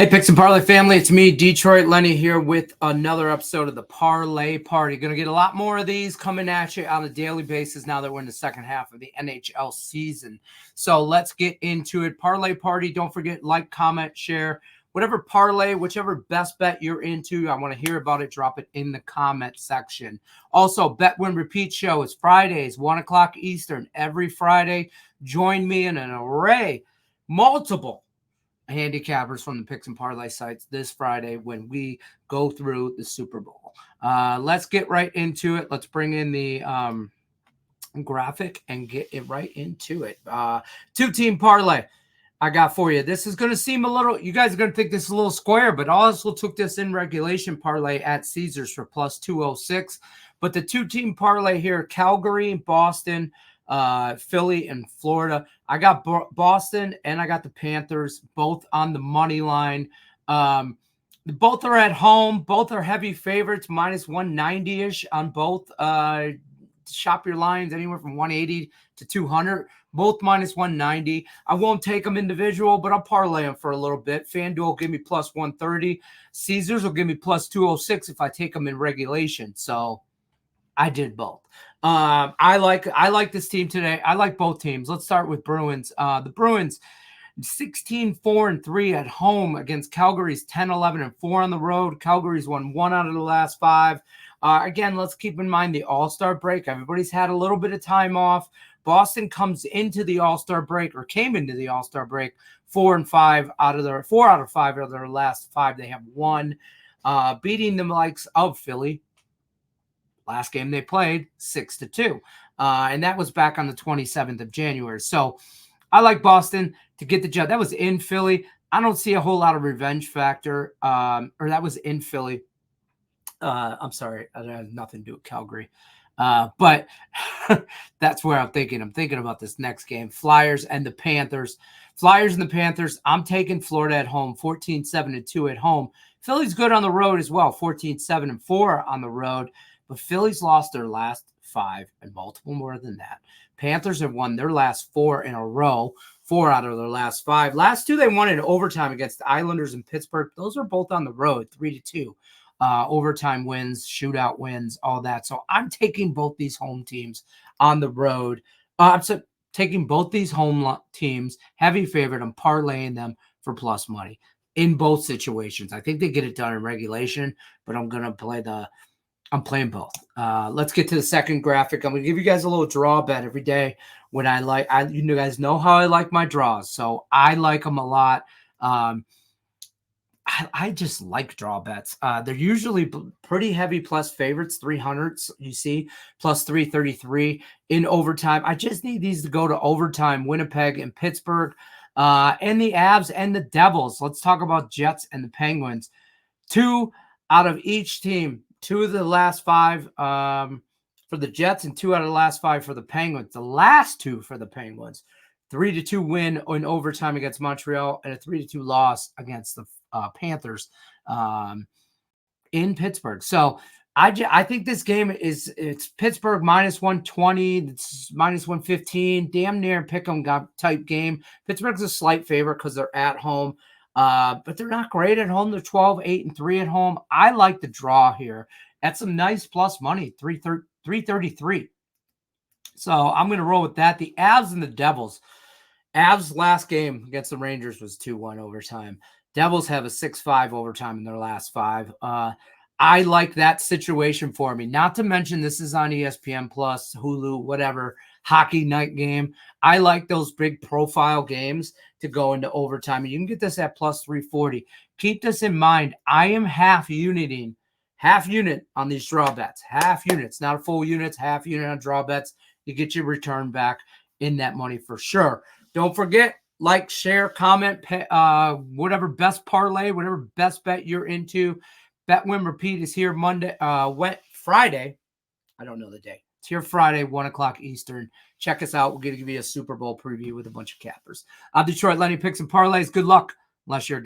Hey, Picks and Parlay family, it's me, Detroit Lenny, here with another episode of the Parlay Party. Going to get a lot more of these coming at you on a daily basis now that we're in the second half of the NHL season. So let's get into it. Parlay Party, don't forget, like, comment, share, whatever parlay, whichever best bet you're into. I want to hear about it. Drop it in the comment section. Also, Bet Win Repeat show is Fridays, 1 o'clock Eastern, every Friday. Join me in an array, multiple handicappers from the Picks and Parlay sites this Friday when we go through the Super Bowl. Let's get right into it. Let's bring in the graphic and get it right into it. Two-team parlay I got for you. This is going to seem a little, you guys are going to think this is a little square, but I also took this in regulation parlay at Caesars for plus 206. But the two-team parlay here, Calgary, Boston, Philly, and Florida. I got Boston and I got the Panthers both on the money line. Both are at home. Both are heavy favorites, minus 190-ish on both. Shop your lines anywhere from 180 to 200. Both minus 190. I won't take them individual, but I'll parlay them for a little bit. FanDuel will give me plus 130. Caesars will give me plus 206 if I take them in regulation. So I did both. I like this team today. I like both teams. Let's start with Bruins. The Bruins 16-4-3 at home against Calgary's 10-11-4 on the road. Calgary's won 1 out of the last 5. Again, let's keep in mind the All-Star break. Everybody's had a little bit of time off. Boston comes into the All-Star break or came into the All-Star break 4 out of 5 of their last 5 they have won, beating the likes of Philly. Last game they played 6-2. And that was back on the 27th of January. So I like Boston to get the job. That was in Philly. I don't see a whole lot of revenge factor. Or that was in Philly. I'm sorry. That has nothing to do with Calgary. But that's where I'm thinking. I'm thinking about this next game. Flyers and the Panthers. Flyers and the Panthers. I'm taking Florida at home. 14-7-2 at home. Philly's good on the road as well. 14-7-4 on the road. But Philly's lost their last 5 and multiple more than that. Panthers have won their last 4 in a row, 4 out of their last 5. Last 2 they won in overtime against the Islanders and Pittsburgh. Those are both on the road, 3-2. Overtime wins, shootout wins, all that. So I'm taking both these home teams on the road. I'm taking both these home teams, heavy favorite. I'm parlaying them for plus money in both situations. I think they get it done in regulation, but I'm playing both. Let's get to the second graphic. I'm going to give you guys a little draw bet every day when you guys know how I like my draws. So I like them a lot. I just like draw bets. They're usually pretty heavy plus favorites, 300s, you see, plus 333 in overtime. I just need these to go to overtime, Winnipeg and Pittsburgh, and the Avs and the Devils. Let's talk about Jets and the Penguins. 2 out of each team. 2 of the last 5 for the Jets and 2 out of the last 5 for the Penguins. The last 2 for the Penguins, 3-2 win in overtime against Montreal and a 3-2 loss against the Panthers in Pittsburgh. So I think this game it's Pittsburgh minus 120, it's minus 115, damn near pick 'em type game. Pittsburgh's a slight favorite because they're at home. But they're not great at home. They're 12-8-3 at home. I like the draw here. That's some nice plus money, 333. So I'm going to roll with that. The Avs and the Devils. Avs last game against the Rangers was 2-1 overtime. Devils have a 6-5 overtime in their last 5. I like that situation for me. Not to mention this is on ESPN Plus, Hulu, whatever, hockey night game. I like those big profile games to go into overtime. And you can get this at plus 340. Keep this in mind. I am half unit on these draw bets. Half units, not a full units, half unit on draw bets. You get your return back in that money for sure. Don't forget, like, share, comment, whatever best parlay, whatever best bet you're into. Bet Win Repeat is here Friday. I don't know the day. It's here Friday, 1 o'clock Eastern. Check us out. We're going to give you a Super Bowl preview with a bunch of cappers. I'm Detroit Lenny, Picks and Parlays. Good luck, unless you're